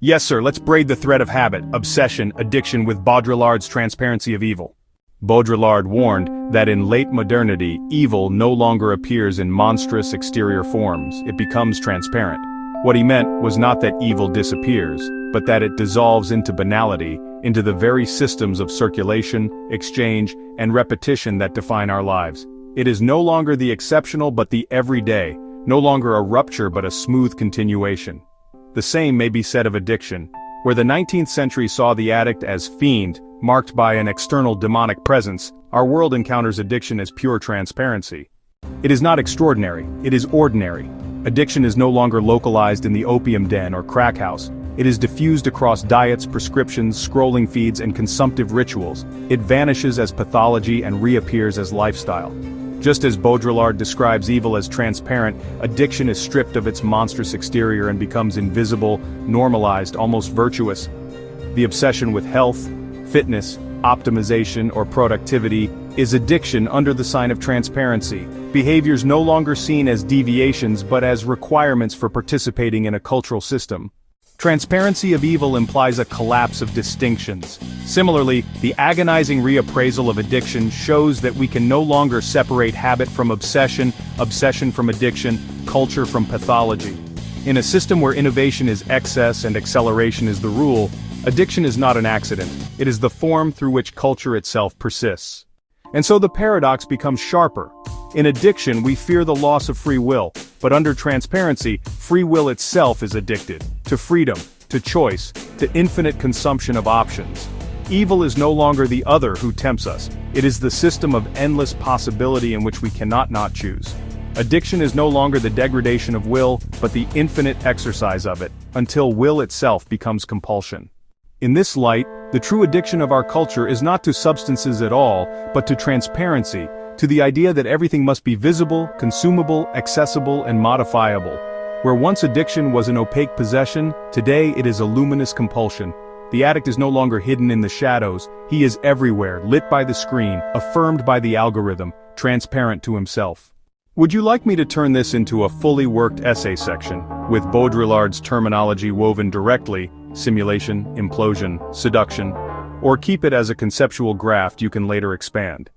Yes, sir, let's braid the thread of habit, obsession, addiction with Baudrillard's transparency of evil. Baudrillard warned that in late modernity, evil no longer appears in monstrous exterior forms, it becomes transparent. What he meant was not that evil disappears, but that it dissolves into banality, into the very systems of circulation, exchange, and repetition that define our lives. It is no longer the exceptional but the everyday, no longer a rupture but a smooth continuation. The same may be said of addiction, where the 19th century saw the addict as fiend, marked by an external demonic presence. Our world encounters addiction as pure transparency. It is not extraordinary, it is ordinary. Addiction is no longer localized in the opium den or crack house. It is diffused across diets, prescriptions, scrolling feeds, and consumptive rituals. It vanishes as pathology and reappears as lifestyle. Just as Baudrillard describes evil as transparent, addiction is stripped of its monstrous exterior and becomes invisible, normalized, almost virtuous. The obsession with health, fitness, optimization, or productivity is addiction under the sign of transparency. Behaviors no longer seen as deviations but as requirements for participating in a cultural system. Transparency of evil implies a collapse of distinctions. Similarly, the agonizing reappraisal of addiction shows that we can no longer separate habit from obsession, obsession from addiction, culture from pathology. In a system where innovation is excess and acceleration is the rule, addiction is not an accident, it is the form through which culture itself persists. And so the paradox becomes sharper. In addiction, we fear the loss of free will, but under transparency, free will itself is addicted to freedom, to choice, to infinite consumption of options. Evil is no longer the other who tempts us, it is the system of endless possibility in which we cannot not choose. Addiction is no longer the degradation of will, but the infinite exercise of it, until will itself becomes compulsion. In this light, the true addiction of our culture is not to substances at all, but to transparency, to the idea that everything must be visible, consumable, accessible, and modifiable. Where once addiction was an opaque possession, today it is a luminous compulsion. The addict is no longer hidden in the shadows, he is everywhere, lit by the screen, affirmed by the algorithm, transparent to himself. Would you like me to turn this into a fully worked essay section, with Baudrillard's terminology woven directly, simulation, implosion, seduction, or keep it as a conceptual graft you can later expand?